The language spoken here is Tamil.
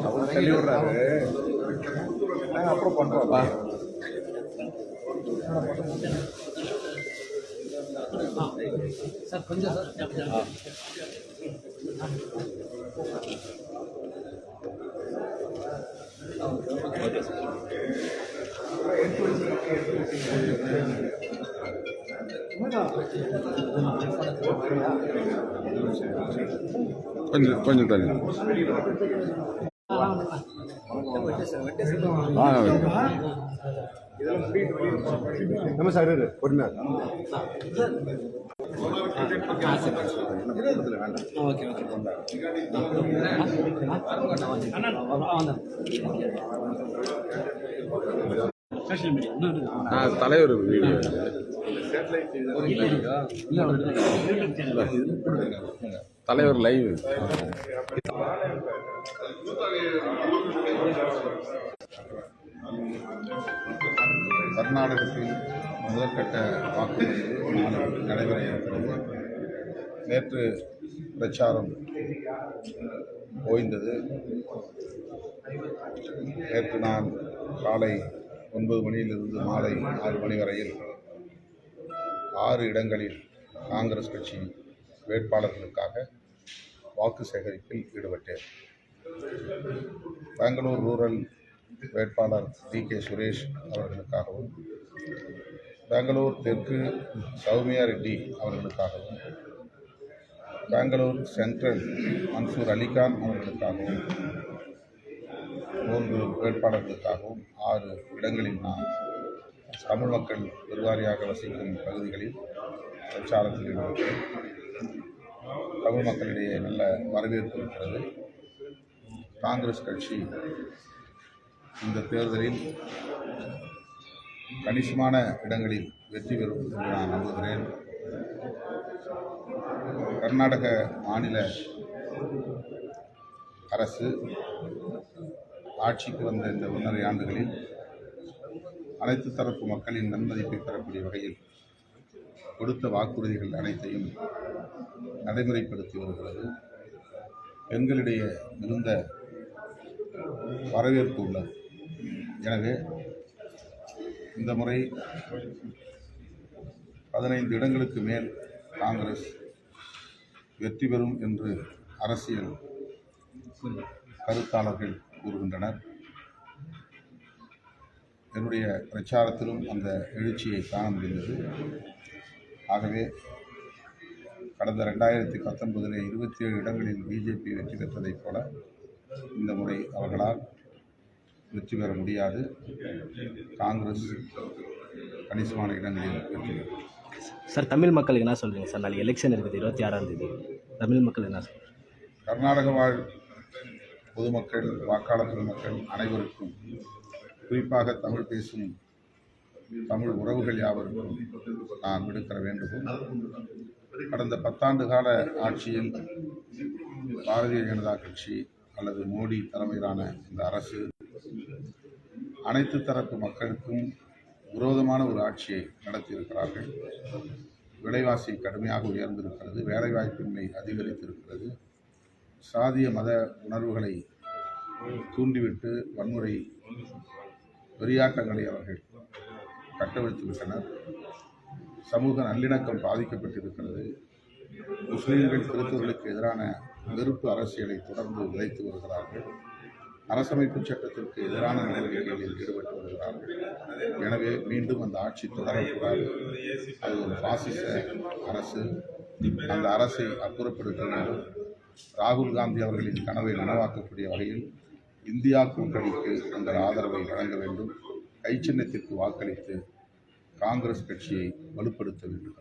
அவர் தள்ளி விடுறாரு. நாங்கள் அப்புறம் பண்ணுறோம். சார் கொஞ்சம் சார் கொஞ்சம் தள்ளி நம்ம சார் பொறுமையா ஓகே ஓகே தலைவர் வீடியோ தலைவர் லைவ். கர்நாடகத்தில் முதற்கட்ட வாக்குப்பதிவு நாளை நடைபெற இருக்கிறது. நேற்று பிரச்சாரம் ஓய்ந்தது. நேற்று நான் காலை 9 மணியிலிருந்து மாலை 6 மணி வரையில் 6 இடங்களில் காங்கிரஸ் கட்சி வேட்பாளர்களுக்காக வாக்கு சேகரிப்பில் ஈடுபட்டேன். பெங்களூர் ரூரல் வேட்பாளர் DK சுரேஷ் அவர்களுக்காகவும், பெங்களூர் தெற்கு சௌமியா ரெட்டி அவர்களுக்காகவும், பெங்களூர் சென்ட்ரல் மன்சூர் அலிகான் அவர்களுக்காகவும், 3 வேட்பாளர்களுக்காகவும் 6 இடங்களில் நான் தமிழ் மக்கள் பெருவாரியாக வசிக்கும் பகுதிகளில் பிரச்சாரத்தில் ஈடுபட்டேன். தமிழ் மக்களிடையே நல்ல வரவேற்பு இருக்கிறது. காங்கிரஸ் கட்சி இந்த தேர்தலில் கணிசமான இடங்களில் வெற்றி பெறும் என்று நான் நம்புகிறேன். கர்நாடக மாநில அரசு ஆட்சிக்கு வந்த இந்த 1.5 ஆண்டுகளில் அனைத்து தரப்பு மக்களின் நன்மதிப்பை பெறக்கூடிய வகையில் கொடுத்த வாக்குறுதிகள் அனைத்தையும் நடைமுறைப்படுத்தி வருகிறது. பெண்களிடையே மிகுந்த வரவேற்பு உள்ளது. எனவே இந்த முறை 15 இடங்களுக்கு மேல் காங்கிரஸ் வெற்றி பெறும் என்று அரசியல் கருத்தாளர்கள் கூறுகின்றனர். என்னுடைய பிரச்சாரத்திலும் அந்த எழுச்சியை காண முடிந்தது. ஆகவே கடந்த 2019 27 இடங்களில் பிஜேபி வெற்றி பெற்றதைப் போல இந்த முறை அவர்களால் வெற்றி பெற முடியாது. காங்கிரஸ் கணிசமான இடங்களில் வெற்றி பெறும். சார், தமிழ் மக்களுக்கு என்ன சொல்கிறீங்க சார்? நாளைக்கு எலெக்ஷன் இருக்குது 26ஆம் தேதி. தமிழ் மக்கள் என்ன சொல்கிறீங்க? கர்நாடக வாழ் பொதுமக்கள், வாக்காளர் பெருமக்கள் அனைவருக்கும், குறிப்பாக தமிழ் பேசும் தமிழ் உறவுகள் யாவருக்கும் நான் விடுக்கிற வேண்டுகோள், கடந்த 10 ஆண்டு கால ஆட்சியில் பாரதிய ஜனதா கட்சி அல்லது மோடி தலைமையிலான இந்த அரசு அனைத்து தரப்பு மக்களுக்கும் விரோதமான ஒரு ஆட்சியை நடத்தியிருக்கிறார்கள். விலைவாசி கடுமையாக உயர்ந்திருக்கிறது. வேலைவாய்ப்பின்மை அதிகரித்திருக்கிறது. சாதிய மத உணர்வுகளை தூண்டிவிட்டு வன்முறை வெறியாட்டங்களை அவர்கள் கட்டவிழ்த்து விட்டனர். சமூக நல்லிணக்கம் பாதிக்கப்பட்டிருக்கிறது. முஸ்லீம்கள், கிறிஸ்தவர்களுக்கு எதிரான வெறுப்பு அரசியலை தொடர்ந்து விதைத்து வருகிறார்கள். அரசமைப்பு சட்டத்திற்கு எதிரான நடவடிக்கைகளில் ஈடுபட்டு வருகிறார்கள். எனவே மீண்டும் அந்த ஆட்சி தொடரக்கூடாது. அது ஒரு பாசிச அரசு. அந்த அரசை அப்புறப்படுத்த வேண்டும். ராகுல் காந்தி அவர்களின் கனவை நனவாக்கக்கூடிய வகையில் இந்தியா கூட்டணிக்கு உங்கள் ஆதரவை வழங்க வேண்டும். கைச்சின்னத்திற்கு வாக்களித்து காங்கிரஸ் கட்சியை வலுப்படுத்த வேண்டும்.